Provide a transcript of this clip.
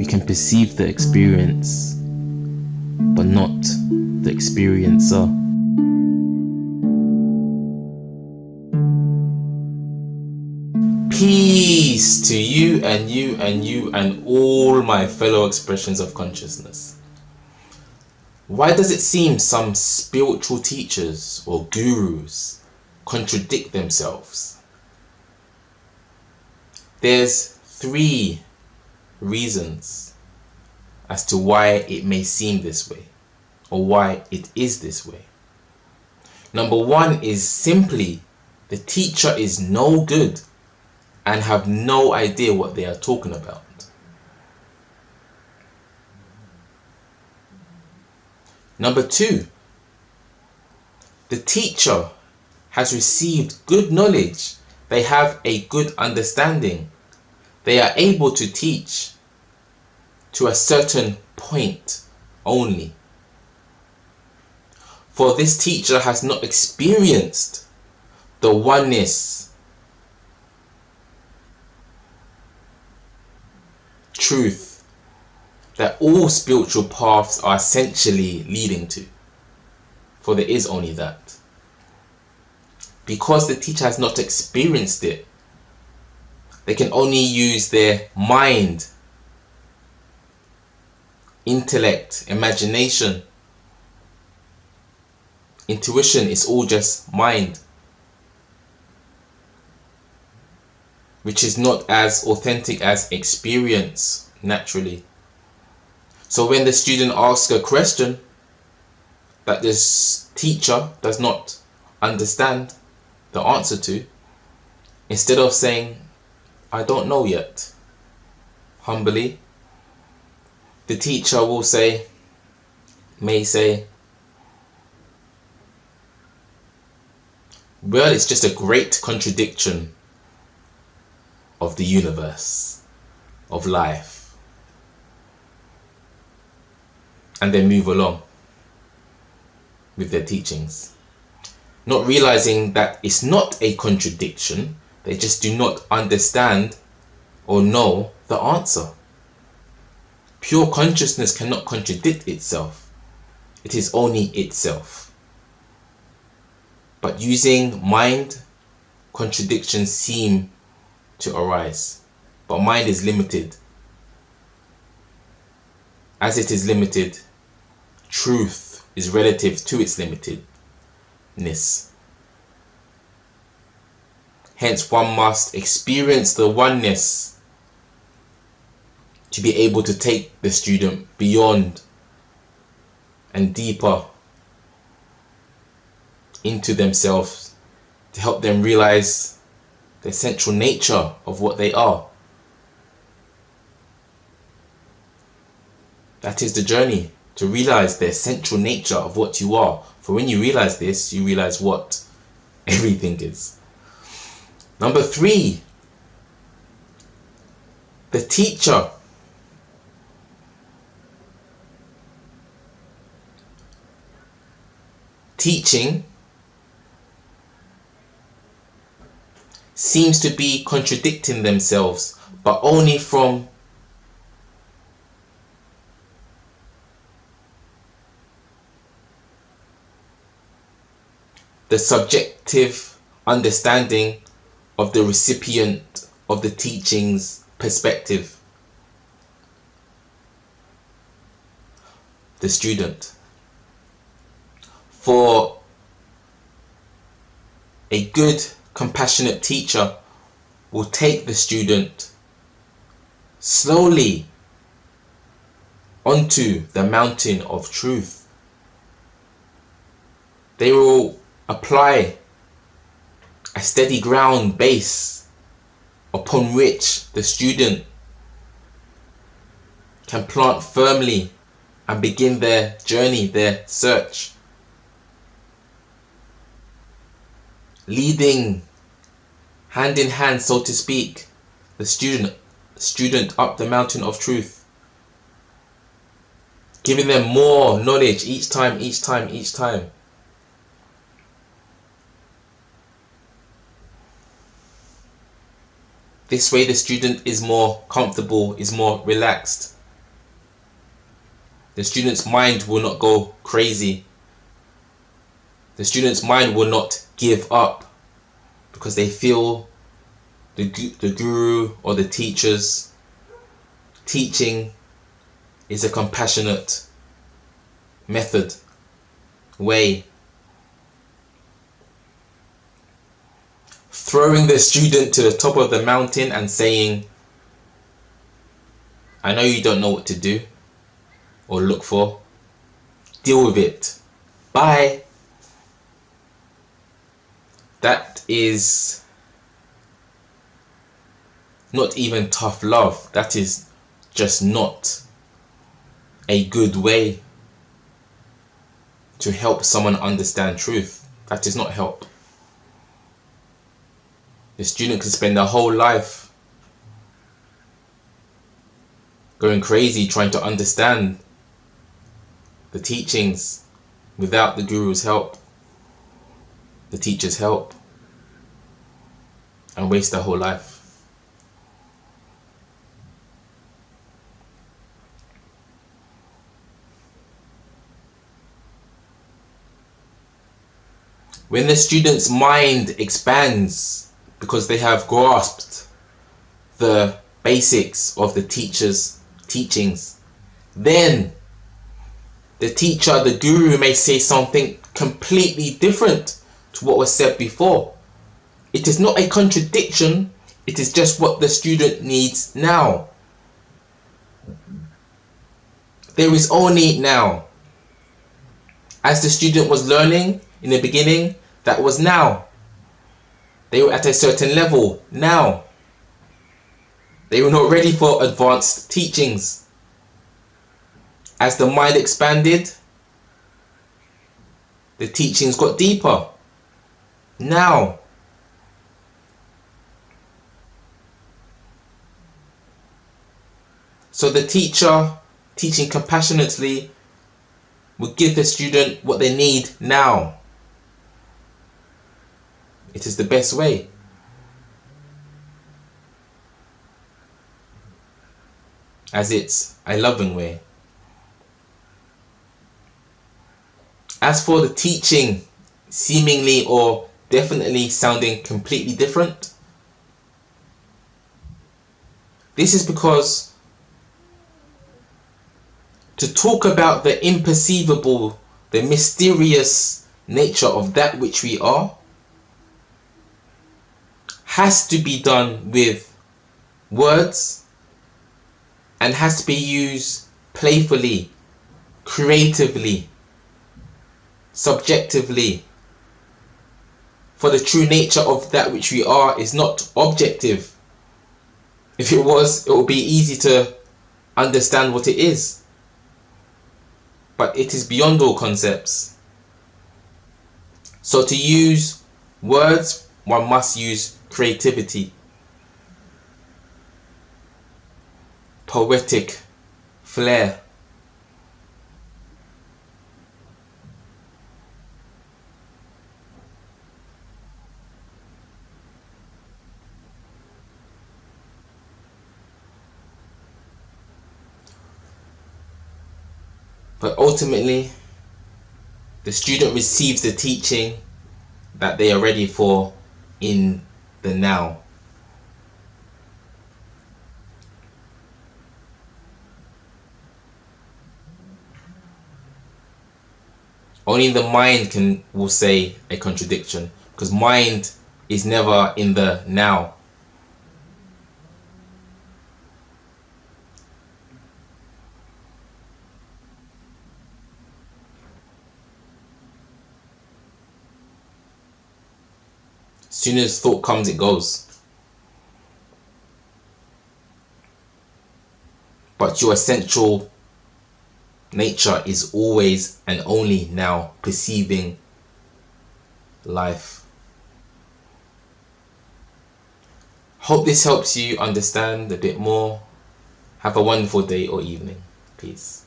we can perceive the experience, but not the experiencer. Peace to you and you and you and all my fellow expressions of consciousness. Why does it seem some spiritual teachers or gurus contradict themselves? There's 3 reasons as to why it may seem this way, or why it is this way. Number 1 is simply the teacher is no good and have no idea what they are talking about. Number 2, the teacher has received good knowledge. They have a good understanding. They are able to teach to a certain point only. For this teacher has not experienced the oneness, truth, that all spiritual paths are essentially leading to. For there is only that. Because the teacher has not experienced it, they can only use their mind, intellect, imagination. Intuition is all just mind, which is not as authentic as experience naturally. So when the student asks a question that this teacher does not understand the answer to, instead of saying, I don't know yet, humbly, the teacher will say, may say, well, it's just a great contradiction of the universe, of life. And then move along with their teachings, not realizing that it's not a contradiction. They just do not understand or know the answer. Pure consciousness cannot contradict itself. It is only itself. But using mind, contradictions seem to arise. But mind is limited. As it is limited, truth is relative to its limitedness. Hence, one must experience the oneness to be able to take the student beyond and deeper into themselves, to help them realize the essential nature of what they are. That is the journey, to realize the essential nature of what you are. For when you realize this, you realize what everything is. Number 3, the teacher teaching seems to be contradicting themselves, but only from the subjective understanding of the recipient of the teaching's perspective, the student. For a good, compassionate teacher will take the student slowly onto the mountain of truth. They will apply a steady ground base upon which the student can plant firmly and begin their journey, their search, leading hand in hand, so to speak, the student up the mountain of truth, giving them more knowledge each time. This way the student is more comfortable, is more relaxed, The student's mind will not go crazy. The student's mind will not give up because they feel the guru or the teacher's teaching is a compassionate method, way. Throwing the student to the top of the mountain and saying, I know you don't know what to do or look for. Deal with it. Bye. That is not even tough love. That is just not a good way to help someone understand truth. That is not help. The student can spend their whole life going crazy trying to understand the teachings without the guru's help, the teacher's help, and waste their whole life. When the student's mind expands because they have grasped the basics of the teacher's teachings, then the teacher, the guru, may say something completely different to what was said before. It is not a contradiction, it is just what the student needs now. There is only now. As the student was learning in the beginning, that was now. They were at a certain level now. They were not ready for advanced teachings. As the mind expanded, the teachings got deeper. Now. So the teacher, teaching compassionately, will give the student what they need now. It is the best way. As it's a loving way. As for the teaching seemingly or definitely sounding completely different, this is because to talk about the imperceivable, the mysterious nature of that which we are, has to be done with words and has to be used playfully, creatively, subjectively. For the true nature of that which we are is not objective. If it was, it would be easy to understand what it is. But it is beyond all concepts. So to use words, one must use creativity, poetic flair. But ultimately, the student receives the teaching that they are ready for in the now. Only the mind will say a contradiction, because mind is never in the now. As soon as thought comes, it goes. But your essential nature is always and only now, perceiving life. Hope this helps you understand a bit more. Have a wonderful day or evening. Peace.